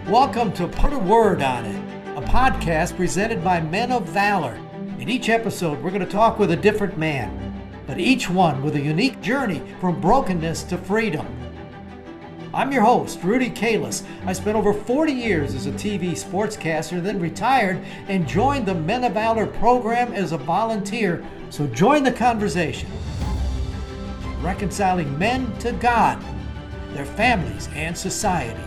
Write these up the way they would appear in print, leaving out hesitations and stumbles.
Welcome to Put a Word on It, a podcast presented by Men of Valor. In each episode, we're going to talk with a different man, but each one with a unique journey from brokenness to freedom. I'm your host, Rudy Kalis. I spent over 40 years as a TV sportscaster, then retired and joined the Men of Valor program as a volunteer. So join the conversation. Reconciling men to God, their families, and society.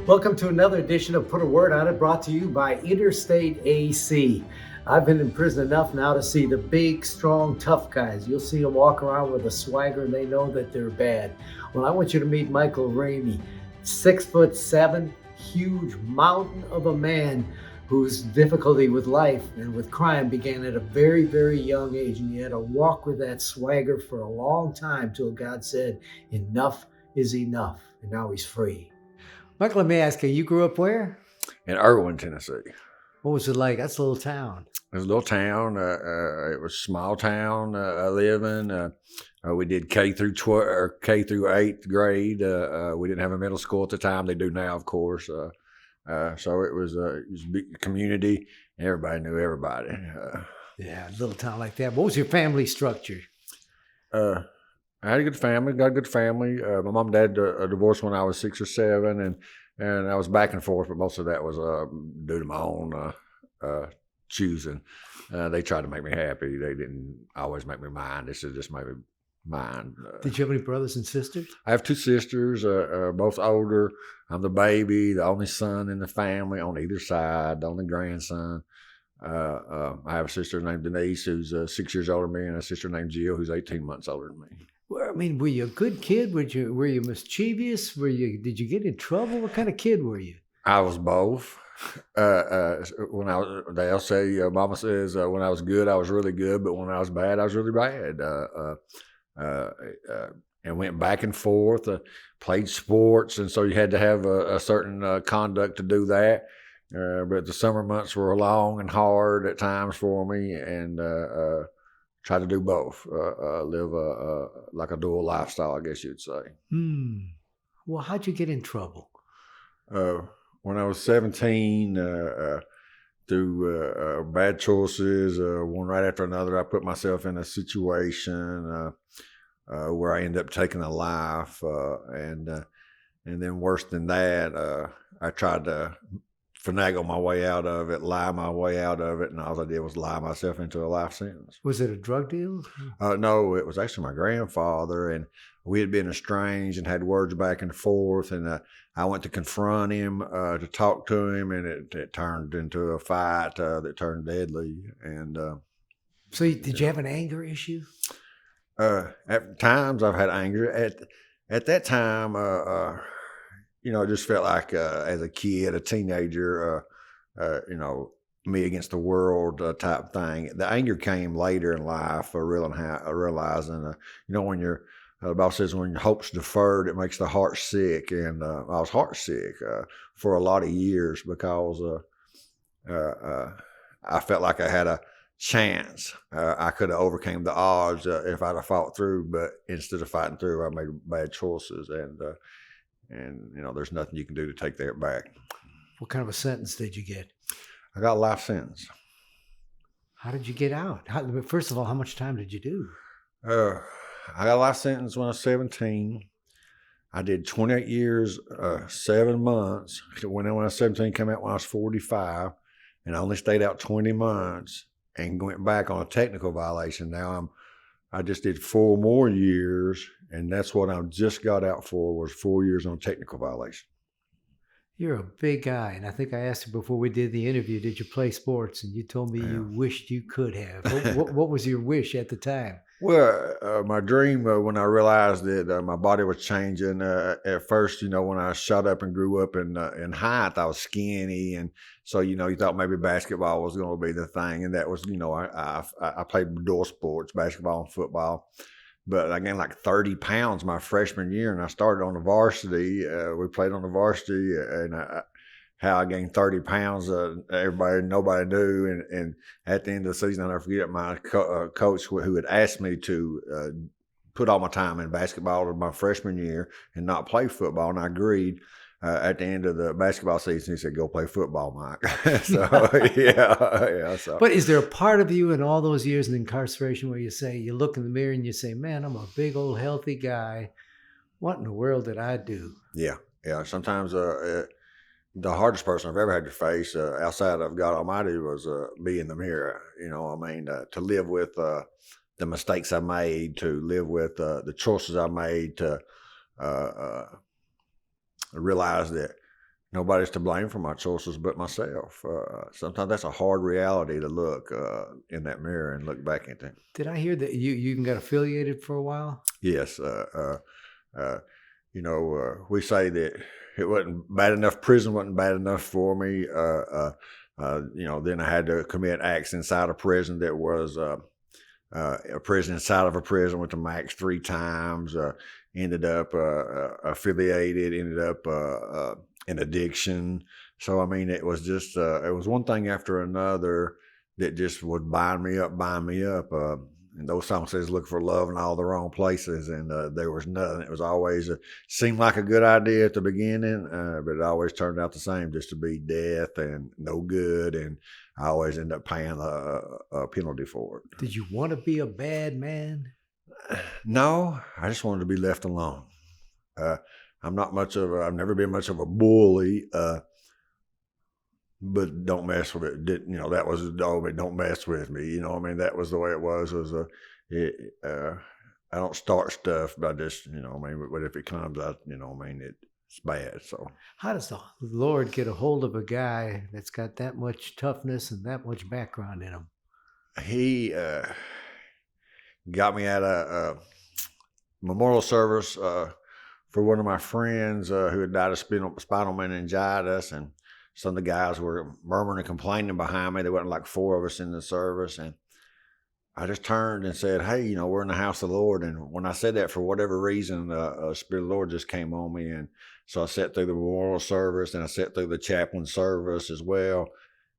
Welcome to another edition of Put a Word on It, brought to you by Interstate AC. I've been in prison enough now to see the big, strong, tough guys. You'll see them walk around with a swagger and they know that they're bad. Well, I want you to meet Michael Ramey, 6'7", huge mountain of a man whose difficulty with life and with crime began at a very, very young age. And he had to walk with that swagger for a long time till God said, enough is enough. And now he's free. Michael, let me ask you, you grew up where? In Irwin, Tennessee. What was it like? That's a little town. It was a little town. It was a small town I live in. We did K through 8th grade. We didn't have a middle school at the time. They do now, of course. So it was a big community. Everybody knew everybody. Yeah, a little town like that. What was your family structure? I had a good family, got a good family. My mom and dad divorced when I was 6 or 7, and I was back and forth, but most of that was due to my own choosing. They tried to make me happy. They didn't always make me mind. They said just make me mind. Did you have any brothers and sisters? I have 2 sisters, both older. I'm the baby, the only son in the family on either side, the only grandson. I have a sister named Denise who's 6 years older than me, and a sister named Jill who's 18 months older than me. Well, I mean, were you a good kid? Were you mischievous? Did you get in trouble? What kind of kid were you? I was both. They'll say, Mama says, when I was good, I was really good, but when I was bad, I was really bad. And went back and forth, played sports, and so you had to have a certain conduct to do that. But the summer months were long and hard at times for me, and try to do both, live like a dual lifestyle, I guess you'd say. Well, how'd you get in trouble? When I was 17, through bad choices, one right after another, I put myself in a situation where I ended up taking a life, and then worse than that, I tried to finagle my way out of it, lie my way out of it, and all I did was lie myself into a life sentence. Was it a drug deal? No, it was actually my grandfather, and we had been estranged and had words back and forth, and I went to confront him, to talk to him, and it turned into a fight that turned deadly. And so did you have an anger issue? At times I've had anger. At that time, it just felt like as a kid, a teenager, me against the world type thing. The anger came later in life, realizing, when the Bible says when your hope's deferred, it makes the heart sick. And I was heart sick for a lot of years because I felt like I had a chance. I could have overcame the odds if I'd have fought through, but instead of fighting through, I made bad choices. And there's nothing you can do to take that back. What kind of a sentence did you get? I got a life sentence. How did you get out? First of all, how much time did you do? I got a life sentence when I was 17. I did 28 years, 7 months. When I was 17, came out when I was 45, and I only stayed out 20 months and went back on a technical violation. Now I just did 4 more years, and that's what I just got out for, was 4 years on technical violation. You're a big guy, and I think I asked you before we did the interview, did you play sports? And you told me you wished you could have. What was your wish at the time? Well, my dream when I realized that my body was changing, at first, when I shot up and grew up in height, I was skinny. And so, you thought maybe basketball was going to be the thing. And that was, I played dual sports, basketball and football. But I gained like 30 pounds my freshman year, and I started on the varsity. We played on the varsity, and how I gained 30 pounds, nobody knew. And at the end of the season, I'll never forget my coach who had asked me to put all my time in basketball in my freshman year and not play football. And I agreed. At the end of the basketball season, he said, "Go play football, Mike." So yeah. So, but is there a part of you in all those years in incarceration where you look in the mirror and you say, "Man, I'm a big old healthy guy. What in the world did I do?" Yeah. Sometimes the hardest person I've ever had to face outside of God Almighty was be in the mirror. To live with the mistakes I made, to live with the choices I made, to realize that nobody's to blame for my choices but myself. Sometimes that's a hard reality to look in that mirror and look back into. Did I hear that you even got affiliated for a while? Yes. We say that it wasn't bad enough. Prison wasn't bad enough for me. Then I had to commit acts inside a prison that was a prison inside of a prison. Went to max 3 times. Ended up affiliated. Ended up in addiction. So it was just it was one thing after another that just would bind me up. And those songs says look for love in all the wrong places, and there was nothing. It was always seemed like a good idea at the beginning, but it always turned out the same, just to be death and no good, and I always end up paying a penalty for it. Did you want to be a bad man? No, I just wanted to be left alone. I've never been much of a bully, but don't mess with it. That was don't mess with me. That was the way it was. I don't start stuff by just, but if it comes out, it's bad. So how does the Lord get a hold of a guy that's got that much toughness and that much background in him? He got me at a memorial service for one of my friends who had died of spinal meningitis, and some of the guys were murmuring and complaining behind me. There wasn't like 4 of us in the service, and I just turned and said, "Hey, we're in the house of the Lord." And when I said that, for whatever reason, the Spirit of the Lord just came on me, and so I sat through the memorial service, and I sat through the chaplain service as well.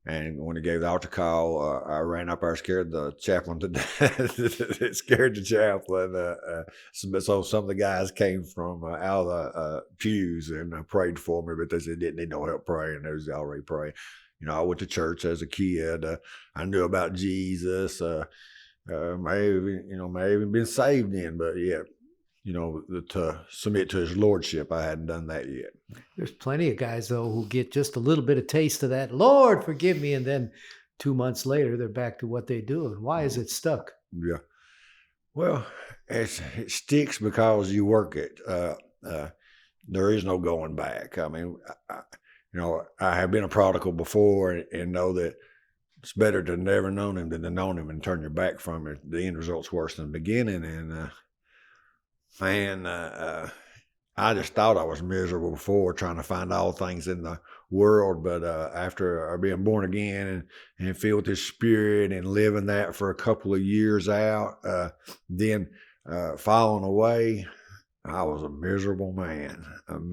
And when he gave the altar call, I ran up there, scared the chaplain to death. It scared the chaplain. So some of the guys came from out of the pews and prayed for me, but they said they didn't need no help praying. They was already praying. I went to church as a kid. I knew about Jesus. May even been saved then, but yeah. To submit to his lordship, I hadn't done that yet. There's plenty of guys, though, who get just a little bit of taste of that, Lord, forgive me, and then 2 months later, they're back to what they do. And why is it stuck? Yeah. Well, it sticks because you work it. There is no going back. I have been a prodigal before and know that it's better to never known him than to know him and turn your back from it. The end result's worse than the beginning, and I just thought I was miserable before, trying to find all things in the world. But after being born again and filled with His Spirit and living that for a couple of years out, then falling away, I was a miserable man, and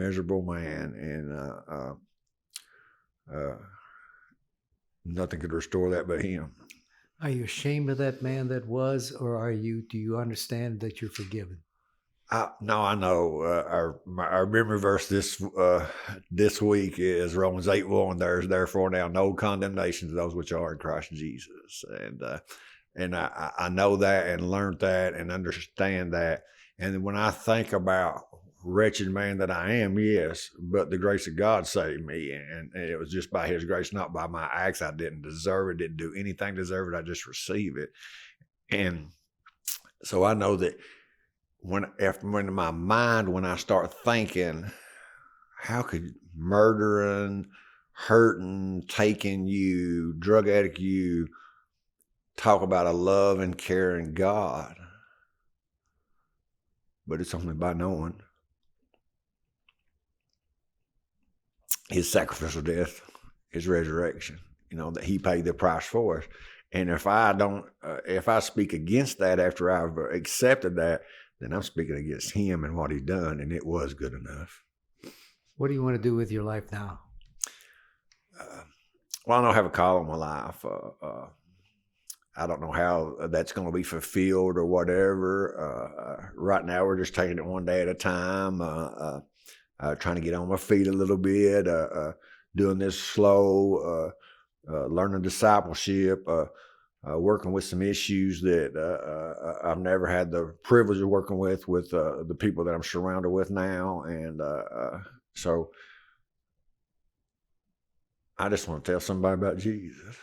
nothing could restore that but Him. Are you ashamed of that man that was, or do you understand that you're forgiven? No, I know. Our memory verse this week is Romans 8:1. There's therefore now no condemnation to those which are in Christ Jesus, and I know that and learned that and understand that. And when I think about wretched man that I am, yes, but the grace of God saved me, and it was just by His grace, not by my acts. I didn't deserve it, didn't do anything to deserve it. I just received it, and so I know that. When in my mind, when I start thinking, how could murdering, hurting, taking you, drug addict you, talk about a love and caring God? But it's only by knowing His sacrificial death, His resurrection, that He paid the price for us. And if I speak against that after I've accepted that, then I'm speaking against Him and what He's done, and it was good enough. What do you want to do with your life now? Well, I don't have a call on my life. I don't know how that's going to be fulfilled or whatever. Right now, we're just taking it one day at a time, trying to get on my feet a little bit, doing this slow, learning discipleship, working with some issues that I've never had the privilege of working with the people that I'm surrounded with now. And so I just want to tell somebody about Jesus.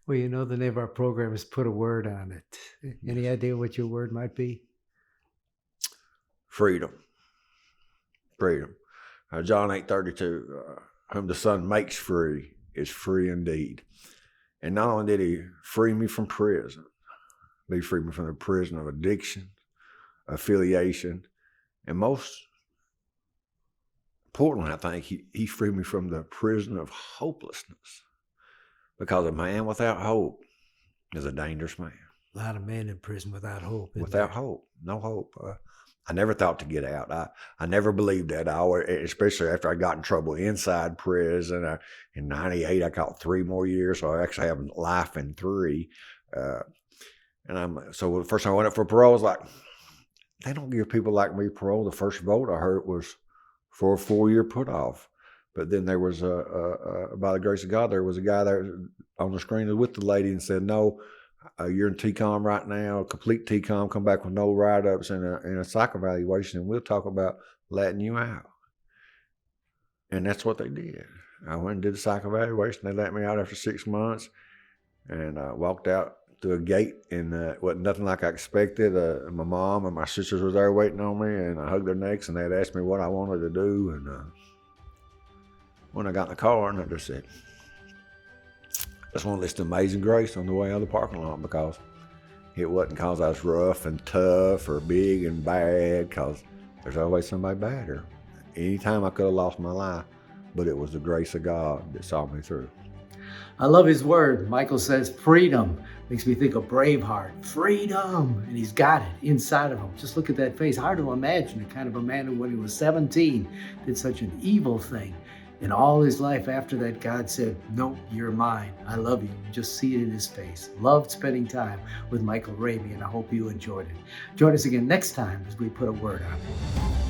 Well, you know, the name of our program is Put a Word on It. Any idea what your word might be? Freedom. Freedom. John 8:32, whom the Son makes free is free indeed. And not only did he free me from prison, but he freed me from the prison of addiction, affiliation, and most importantly, I think he freed me from the prison of hopelessness. Because a man without hope is a dangerous man. A lot of men in prison without hope. Without hope, no hope. I never thought to get out. I never believed that. I always, especially after I got in trouble inside prison. In '98, I got 3 more years, so I actually have life in 3. So the first time I went up for parole, I was like, they don't give people like me parole. The first vote I heard was for a 4-year put off. But then there was by the grace of God, there was a guy there on the screen with the lady and said, no, you're in TCOM right now, complete TCOM, come back with no write-ups and a psych evaluation, and we'll talk about letting you out. And that's what they did. I went and did the psych evaluation. They let me out after 6 months, and I walked out through a gate, and it wasn't nothing like I expected. My mom and my sisters were there waiting on me, and I hugged their necks, and they had asked me what I wanted to do, and when I got in the car, and I just said, I just want to listen to Amazing Grace on the way out of the parking lot, because it wasn't because I was rough and tough or big and bad, because there's always somebody better. Anytime I could have lost my life, but it was the grace of God that saw me through. I love his word. Michael says freedom. Makes me think of Braveheart. Freedom. And he's got it inside of him. Just look at that face. Hard to imagine the kind of a man who, when he was 17, did such an evil thing. And all his life after that, God said, nope, you're mine. I love you. You just see it in his face. Loved spending time with Michael Ramey, and I hope you enjoyed it. Join us again next time as we put a word on it.